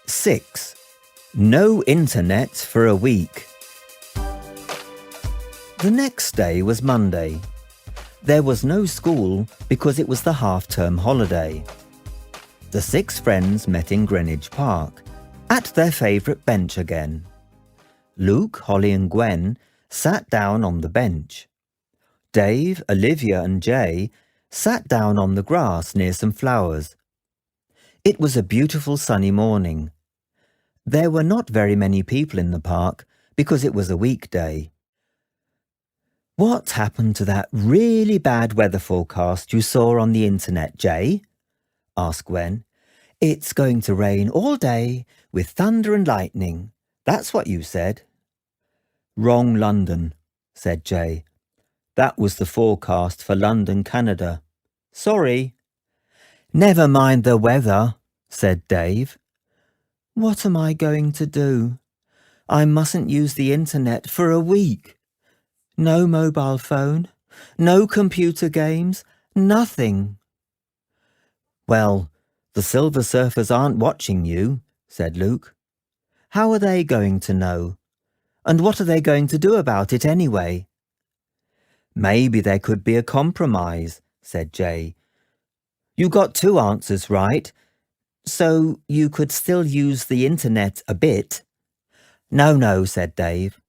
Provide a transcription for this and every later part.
6. No internet for a week. The next day was Monday. There was no school because it was the half-term holiday. The 6 friends met in Greenwich Park, at their favourite bench again. Luke, Holly and Gwen sat down on the bench. Dave, Olivia and Jay sat down on the grass near some flowers. It was a beautiful sunny morning. There were not very many people in the park because it was a weekday. "What happened to that really bad weather forecast you saw on the internet, Jay?" asked Gwen. "It's going to rain all day with thunder and lightning. That's what you said." "Wrong London," said Jay. "That was the forecast for London, Canada. Sorry." "Never mind the weather," said Dave. "What am I going to do? I mustn't use the internet for a week. No mobile phone, no computer games, nothing." "Well, the Silver Surfers aren't watching you," said Luke. "How are they going to know? And what are they going to do about it anyway?" "Maybe there could be a compromise," said Jay. "You got 2 answers right, so you could still use the internet a bit." No, said Dave.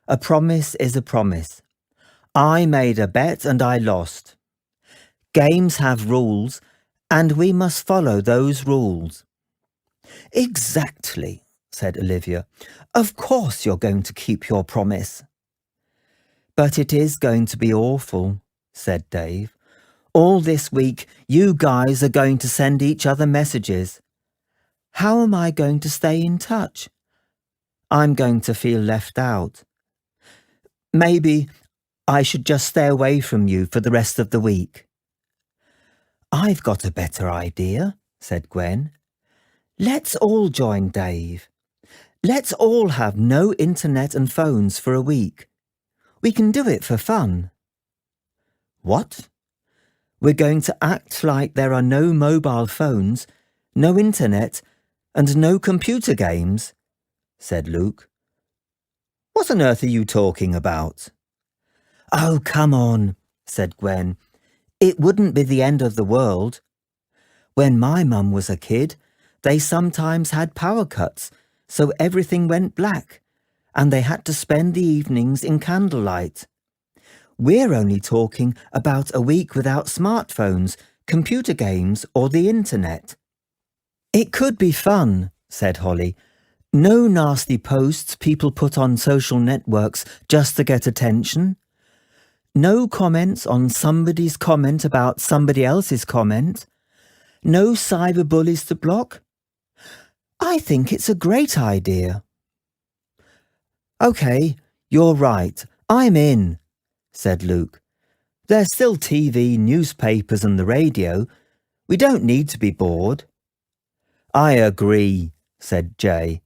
"A promise is a promise. I made a bet and I lost. Games have rules, and we must follow those rules." "Exactly," said Olivia. "Of course you're going to keep your promise." "But it is going to be awful," said Dave. "All this week you guys are going to send each other messages. How am I going to stay in touch? I'm going to feel left out. Maybe I should just stay away from you for the rest of the week." "I've got a better idea," said Gwen. "Let's all join Dave. Let's all have no internet and phones for a week. We can do it for fun." "What?" "We're going to act like there are no mobile phones, no internet, and no computer games," said Luke. "What on earth are you talking about?" "Oh, come on," said Gwen. "It wouldn't be the end of the world. When my mum was a kid, they sometimes had power cuts, so everything went black, and they had to spend the evenings in candlelight. We're only talking about a week without smartphones, computer games, or the internet." "It could be fun," said Holly. "No nasty posts people put on social networks just to get attention. No comments on somebody's comment about somebody else's comment. No cyberbullies to block. I think it's a great idea." "OK, you're right. I'm in," said Luke. "There's still TV, newspapers and the radio. We don't need to be bored." "I agree," said Jay.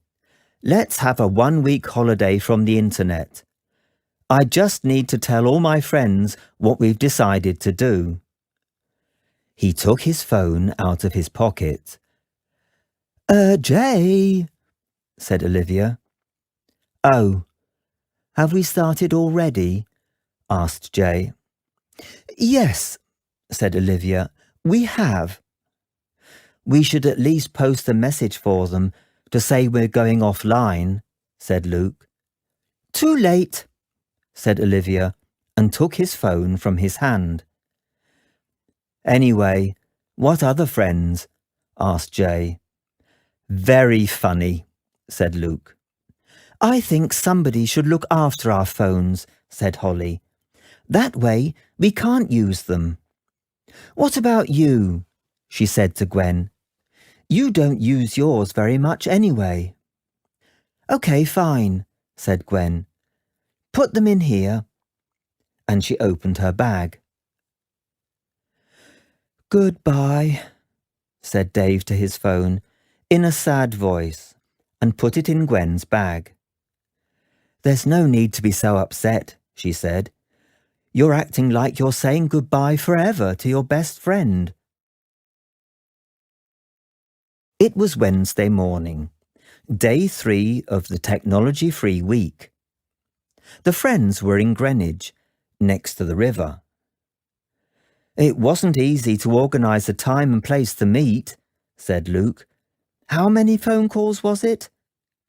"Let's have a 1-week holiday from the internet. I just need to tell all my friends what we've decided to do." He took his phone out of his pocket. Jay," said Olivia. "Oh, have we started already?" asked Jay. "Yes," said Olivia, "we have." "We should at least post a message for them to say we're going offline," said Luke. "Too late," said Olivia, and took his phone from his hand. "Anyway, what other friends?" asked Jay. "Very funny," said Luke. "I think somebody should look after our phones," said Holly. "That way we can't use them." "What about you?" she said to Gwen. "You don't use yours very much anyway." "OK, fine," said Gwen. "Put them in here." And she opened her bag. "Goodbye," said Dave to his phone, in a sad voice, and put it in Gwen's bag. "There's no need to be so upset," she said. "You're acting like you're saying goodbye forever to your best friend." It was Wednesday morning, day 3 of the technology-free week. The friends were in Greenwich, next to the river. "It wasn't easy to organise a time and place to meet," said Luke. "How many phone calls was it?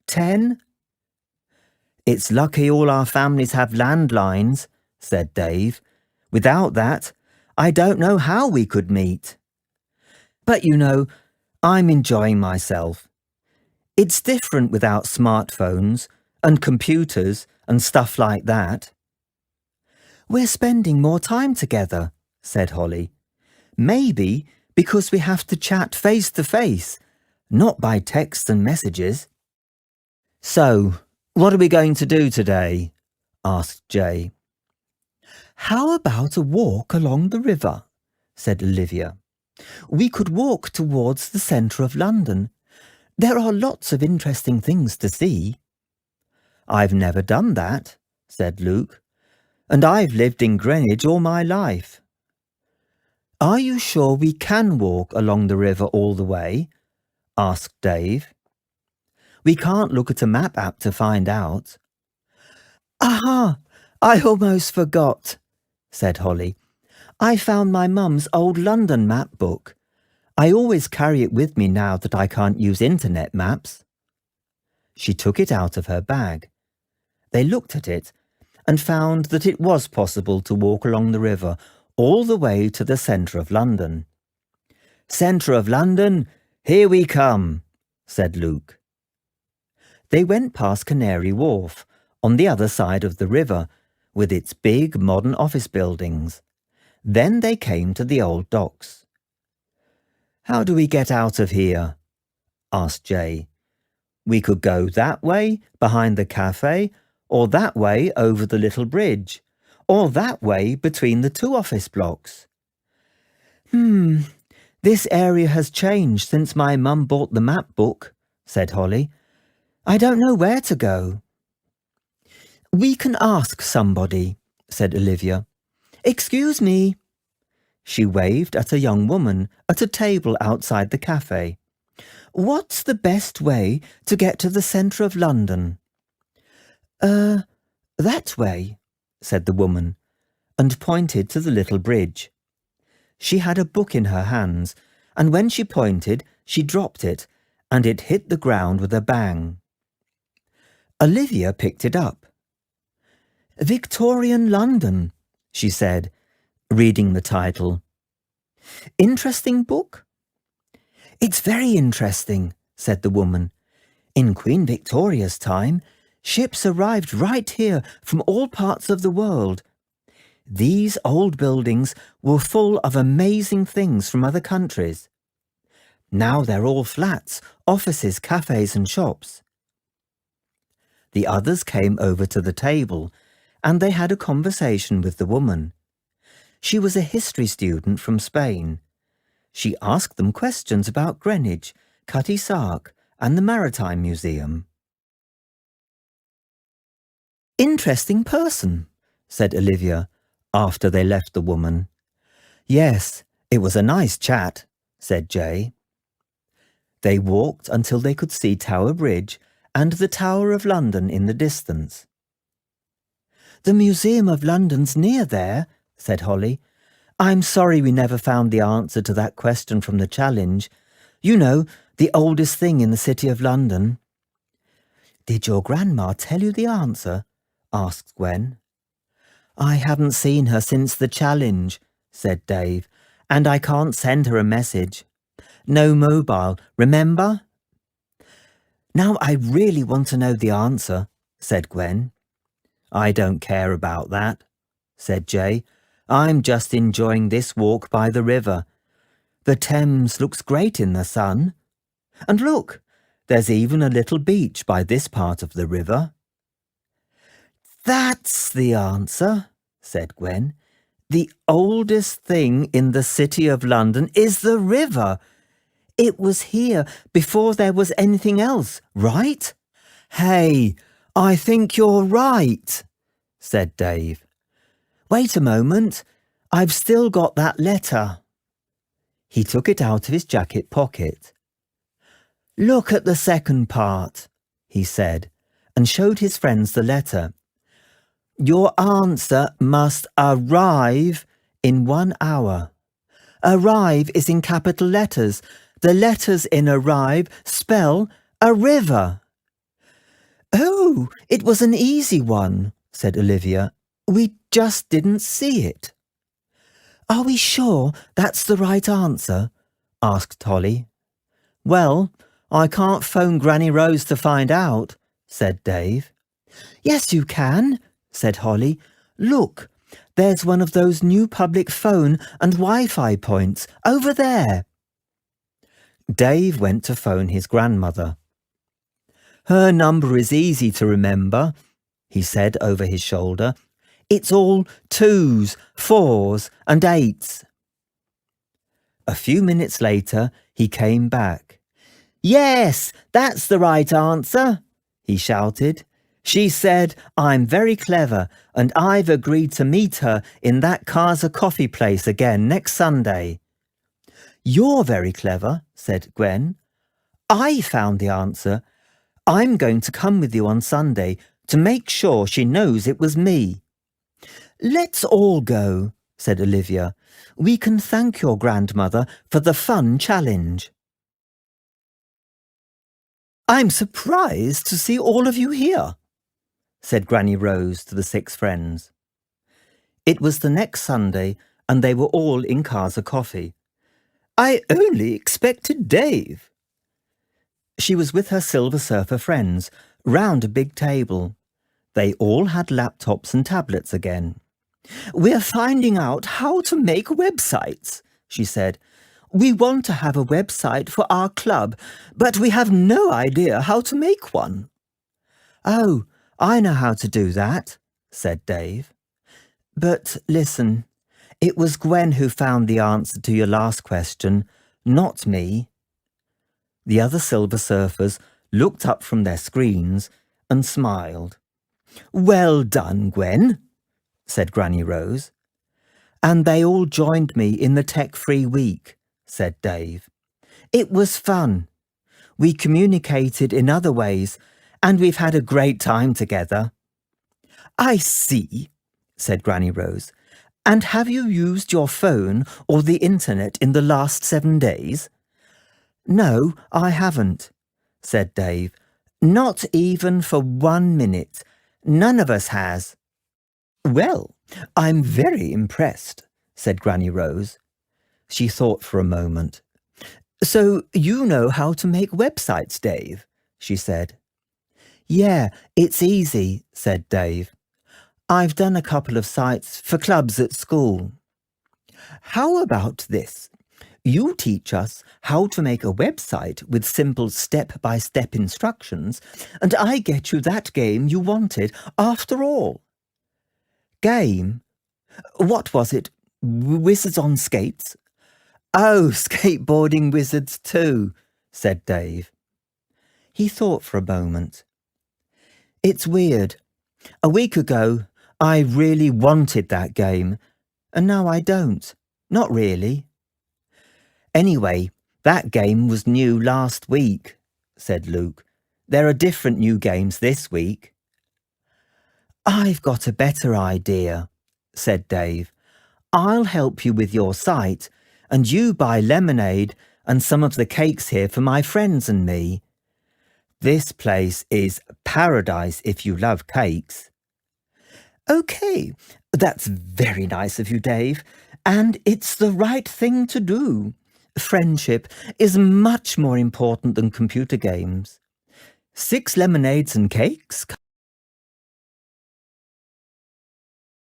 10? "It's lucky all our families have landlines," said Dave. "Without that, I don't know how we could meet. But you know, I'm enjoying myself. It's different without smartphones and computers and stuff like that." "We're spending more time together," said Holly. "Maybe because we have to chat face to face, not by text and messages." "So, what are we going to do today?" asked Jay. "How about a walk along the river?" said Olivia. "We could walk towards the centre of London. There are lots of interesting things to see." "I've never done that," said Luke, "and I've lived in Greenwich all my life." "Are you sure we can walk along the river all the way?" asked Dave. "We can't look at a map app to find out." "Aha! I almost forgot," said Holly. "I found my mum's old London map book. I always carry it with me now that I can't use internet maps." She took it out of her bag. They looked at it and found that it was possible to walk along the river all the way to the centre of London. "Centre of London, here we come," said Luke. They went past Canary Wharf, on the other side of the river, with its big modern office buildings. Then they came to the old docks. "How do we get out of here?" asked Jay. "We could go that way, behind the cafe, or that way over the little bridge, or that way between the 2 office blocks." This area has changed since my mum bought the map book," said Holly. "I don't know where to go." "We can ask somebody," said Olivia. "Excuse me." She waved at a young woman at a table outside the cafe. "What's the best way to get to the centre of London?" That way," said the woman, and pointed to the little bridge. She had a book in her hands, and when she pointed, she dropped it, and it hit the ground with a bang. Olivia picked it up. "Victorian London," she said, reading the title. "Interesting book?" "It's very interesting," said the woman. "In Queen Victoria's time, ships arrived right here from all parts of the world. These old buildings were full of amazing things from other countries. Now they're all flats, offices, cafes and shops." The others came over to the table, and they had a conversation with the woman. She was a history student from Spain. She asked them questions about Greenwich, Cutty Sark, and the Maritime Museum. "Interesting person," said Olivia, after they left the woman. "Yes, it was a nice chat," said Jay. They walked until they could see Tower Bridge and the Tower of London in the distance. "The Museum of London's near there," said Holly. "I'm sorry we never found the answer to that question from the challenge. You know, the oldest thing in the City of London." "Did your grandma tell you the answer?" asked Gwen. "I haven't seen her since the challenge," said Dave, "and I can't send her a message. No mobile, remember?" "Now I really want to know the answer," said Gwen. "I don't care about that," said Jay. "I'm just enjoying this walk by the river. The Thames looks great in the sun. And look, there's even a little beach by this part of the river." "That's the answer," said Gwen. "The oldest thing in the City of London is the river. It was here before there was anything else, right?" "Hey, I think you're right," said Dave. "Wait a moment, I've still got that letter." He took it out of his jacket pocket. Look at the second part, he said, and showed his friends the letter. Your answer must arrive in 1 hour. Arrive is in capital letters. The letters in arrive spell a river. Oh, it was an easy one, said Olivia. We just didn't see it. Are we sure that's the right answer? Asked Holly. Well, I can't phone Granny Rose to find out, said Dave. Yes, you can, said Holly. Look, there's one of those new public phone and Wi-Fi points over there. Dave went to phone his grandmother. Her number is easy to remember, he said over his shoulder. It's all 2s, 4s and 8s. A few minutes later, he came back. Yes, that's the right answer, he shouted. She said, I'm very clever and I've agreed to meet her in that Casa coffee place again next Sunday. You're very clever, said Gwen. I found the answer. I'm going to come with you on Sunday to make sure she knows it was me. Let's all go, said Olivia. We can thank your grandmother for the fun challenge. I'm surprised to see all of you here, said Granny Rose to the 6 friends. It was the next Sunday and they were all in Casa Coffee. I only expected Dave. She was with her Silver Surfer friends, round a big table. They all had laptops and tablets again. We're finding out how to make websites, she said. We want to have a website for our club, but we have no idea how to make one. Oh, I know how to do that, said Dave. But listen, it was Gwen who found the answer to your last question, not me. The other Silver Surfers looked up from their screens and smiled. Well done, Gwen, said Granny Rose. And they all joined me in the tech-free week, said Dave. It was fun. We communicated in other ways, and we've had a great time together. I see, said Granny Rose. And have you used your phone or the internet in the last 7 days? No, I haven't, said Dave. Not even for 1 minute. None of us has. Well, I'm very impressed, said Granny Rose. She thought for a moment. So you know how to make websites, Dave, she said. Yeah, it's easy, said Dave. I've done a couple of sites for clubs at school. How about this? You teach us how to make a website with simple step-by-step instructions, and I get you that game you wanted after all. Game? What was it? Wizards on Skates? Oh, Skateboarding Wizards 2, said Dave. He thought for a moment. It's weird. A week ago, I really wanted that game, and now I don't. Not really. Anyway, that game was new last week, said Luke. There are different new games this week. I've got a better idea, said Dave. I'll help you with your site, and you buy lemonade and some of the cakes here for my friends and me. This place is paradise if you love cakes. OK, that's very nice of you, Dave, and it's the right thing to do. Friendship is much more important than computer games. 6 lemonades and cakes?